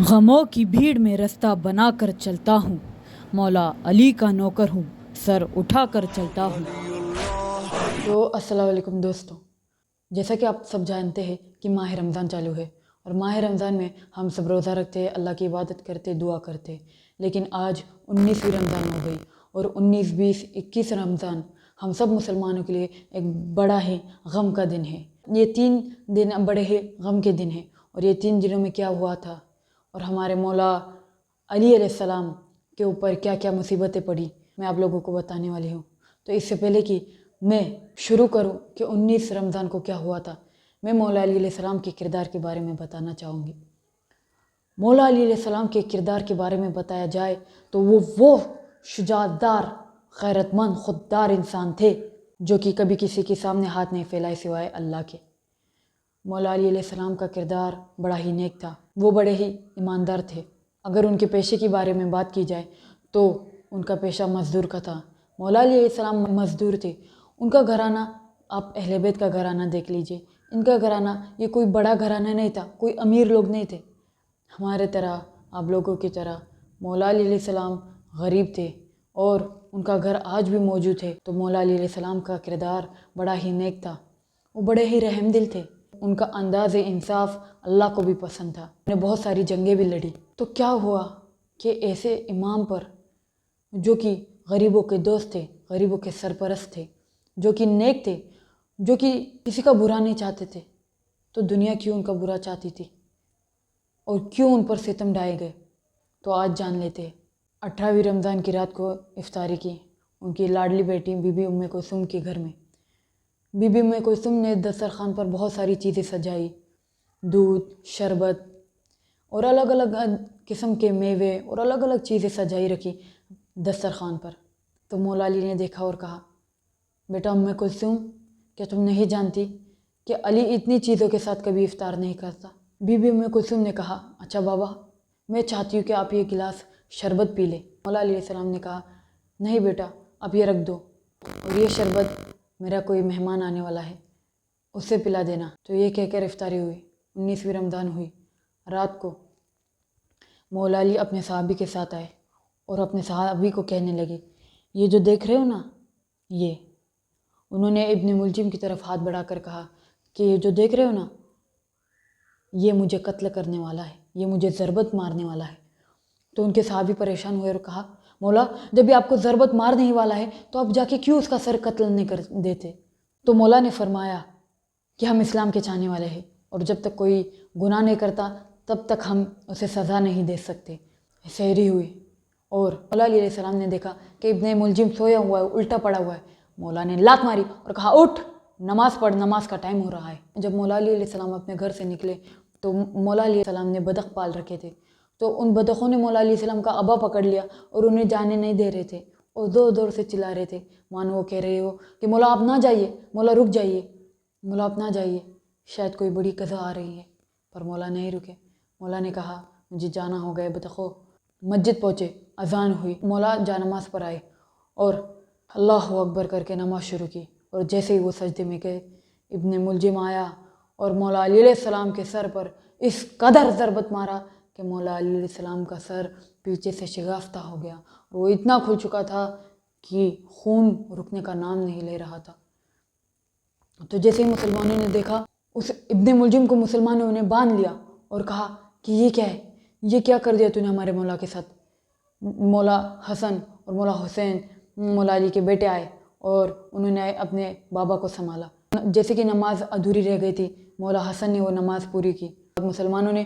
غموں کی بھیڑ میں رستہ بنا کر چلتا ہوں، مولا علی کا نوکر ہوں، سر اٹھا کر چلتا ہوں۔ تو السلام علیکم دوستوں، جیسا کہ آپ سب جانتے ہیں کہ ماہ رمضان چالو ہے اور ماہ رمضان میں ہم سب روزہ رکھتے، اللہ کی عبادت کرتے، دعا کرتے، لیکن آج 19ویں رمضان ہو گئی اور 19، 20، 21 رمضان ہم سب مسلمانوں کے لیے ایک بڑا ہی غم کا دن ہے۔ یہ 3 دن بڑے ہی غم کے دن ہیں اور یہ 3 دنوں میں کیا ہوا تھا اور ہمارے مولا علی علیہ السلام کے اوپر کیا کیا مصیبتیں پڑی، میں آپ لوگوں کو بتانے والی ہوں۔ تو اس سے پہلے کہ میں شروع کروں کہ 19 رمضان کو کیا ہوا تھا، میں مولا علی علیہ السلام کے کردار کے بارے میں بتانا چاہوں گی۔ مولا علی علیہ السلام کے کردار کے بارے میں بتایا جائے تو وہ شجاعت دار، غیرت مند، خوددار انسان تھے جو کہ کبھی کسی کے سامنے ہاتھ نہیں پھیلائے سوائے اللہ کے۔ مولا علی علیہ السلام کا کردار بڑا ہی نیک تھا، وہ بڑے ہی ایماندار تھے۔ اگر ان کے پیشے کے بارے میں بات کی جائے تو ان کا پیشہ مزدور کا تھا۔ مولا علی علیہ السلام مزدور تھے۔ ان کا گھرانہ، آپ اہل بیت کا گھرانہ دیکھ لیجئے، ان کا گھرانہ یہ کوئی بڑا گھرانہ نہیں تھا، کوئی امیر لوگ نہیں تھے۔ ہمارے طرح، آپ لوگوں کی طرح مولا علی علیہ السلام غریب تھے اور ان کا گھر آج بھی موجود ہے۔ تو مولا علی علیہ السلام کا کردار بڑا ہی نیک تھا، وہ بڑے ہی رحم دل تھے۔ ان کا انداز انصاف اللہ کو بھی پسند تھا، انہیں بہت ساری جنگیں بھی لڑی۔ تو کیا ہوا کہ ایسے امام پر، جو کہ غریبوں کے دوست تھے، غریبوں کے سرپرست تھے، جو کہ نیک تھے، جو کہ کسی کا برا نہیں چاہتے تھے، تو دنیا کیوں ان کا برا چاہتی تھی اور کیوں ان پر ستم ڈھائے گئے؟ تو آج جان لیتے ہیں۔ 18ویں رمضان کی رات کو افطاری کی ان کی لاڈلی بیٹی بی بی ام کلثوم کے گھر میں۔ بی بی ام کلثوم نے دسترخوان پر بہت ساری چیزیں سجائی، دودھ، شربت اور الگ الگ قسم کے میوے اور الگ الگ چیزیں سجائی رکھی دسترخوان پر۔ تو مولا علی نے دیکھا اور کہا، بیٹا ام کلثوم، کیا تم نہیں جانتی کہ علی اتنی چیزوں کے ساتھ کبھی افطار نہیں کرتا؟ بی بی ام کلثوم نے کہا، اچھا بابا، میں چاہتی ہوں کہ آپ یہ گلاس شربت پی لیں۔ مولا علیہ السلام نے کہا، نہیں بیٹا، آپ یہ رکھ دو اور یہ شربت میرا کوئی مہمان آنے والا ہے، اس سے پلا دینا۔ تو یہ کہہ کر افطاری ہوئی، 19ویں رمضان ہوئی۔ رات کو مولا علی اپنے صحابی کے ساتھ آئے اور اپنے صحابی کو کہنے لگے، یہ جو دیکھ رہے ہو نا، یہ انہوں نے ابن ملجم کی طرف ہاتھ بڑھا کر کہا کہ یہ جو دیکھ رہے ہو نا، یہ مجھے قتل کرنے والا ہے، یہ مجھے ضربت مارنے والا ہے۔ تو ان کے صحابی پریشان ہوئے اور کہا، مولا، جب یہ آپ کو ضربت مارنے ہی والا ہے تو آپ جا کے کیوں اس کا سر قتل نہیں کر دیتے؟ تو مولا نے فرمایا کہ ہم اسلام کے چاہنے والے ہیں اور جب تک کوئی گناہ نہیں کرتا تب تک ہم اسے سزا نہیں دے سکتے۔ سحری ہوئی اور مولا علیہ السلام نے دیکھا کہ ابن ملجم سویا ہوا ہے، الٹا پڑا ہوا ہے۔ مولا نے لات ماری اور کہا، اٹھ، نماز پڑھ، نماز کا ٹائم ہو رہا ہے۔ جب مولا علیہ السلام اپنے گھر سے نکلے تو مولا علیہ السلام نے بدخ پال رکھے تھے، تو ان بدخوں نے مولا علیہ السلام کا ابا پکڑ لیا اور انہیں جانے نہیں دے رہے تھے اور زور زور سے چلا رہے تھے، مانو وہ کہہ رہے ہو کہ مولا آپ نہ جائیے، مولا رک جائیے، مولا آپ نہ جائیے، شاید کوئی بڑی قضا آ رہی ہے۔ پر مولا نہیں رکے۔ مولا نے کہا، مجھے جانا ہو گیا بدخو۔ مسجد پہنچے، اذان ہوئی، مولا جا نماز پر آئے اور اللہ اکبر کر کے نماز شروع کی۔ اور جیسے ہی وہ سجدے میں گئے، ابن ملجم آیا اور مولا علیہ السلام کے سر پر اس قدر ضربت مارا کہ مولا علیہ السلام کا سر پیچھے سے شگافتہ ہو گیا اور وہ اتنا کھل چکا تھا کہ خون رکنے کا نام نہیں لے رہا تھا۔ تو جیسے ہی مسلمانوں نے دیکھا، اس ابن ملجم کو مسلمانوں نے باندھ لیا اور کہا کہ یہ کیا ہے، یہ کیا کر دیا تو نے ہمارے مولا کے ساتھ؟ مولا حسن اور مولا حسین، مولا علی کے بیٹے آئے اور انہوں نے اپنے بابا کو سنبھالا۔ جیسے کہ نماز ادھوری رہ گئی تھی، مولا حسن نے وہ نماز پوری کی۔ مسلمانوں نے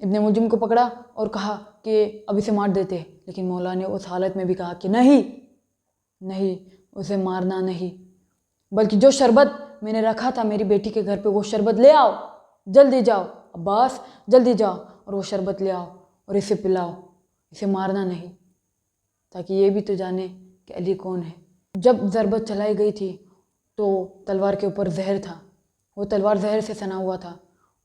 ابن ملجم کو پکڑا اور کہا کہ اب اسے مار دیتے ہیں، لیکن مولا نے اس حالت میں بھی کہا کہ نہیں، اسے مارنا نہیں، بلکہ جو شربت میں نے رکھا تھا میری بیٹی کے گھر پہ، وہ شربت لے آؤ، جلدی جاؤ عباس، جلدی جاؤ اور وہ شربت لے آؤ اور اسے پلاؤ، اسے مارنا نہیں، تاکہ یہ بھی تو جانے کہ علی کون ہے۔ جب ضربت چلائی گئی تھی تو تلوار کے اوپر زہر تھا، وہ تلوار زہر سے سنا ہوا تھا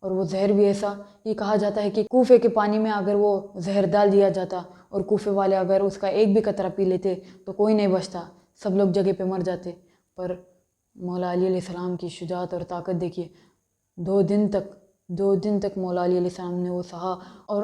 اور وہ زہر بھی ایسا، یہ کہا جاتا ہے کہ کوفے کے پانی میں اگر وہ زہر ڈال دیا جاتا اور کوفے والے اگر اس کا ایک بھی قطرہ پی لیتے تو کوئی نہیں بچتا، سب لوگ جگہ پہ مر جاتے۔ پر مولا علی علیہ السلام کی شجاعت اور طاقت دیکھیے، 2 دن تک مولا علی علیہ السلام نے وہ سہا اور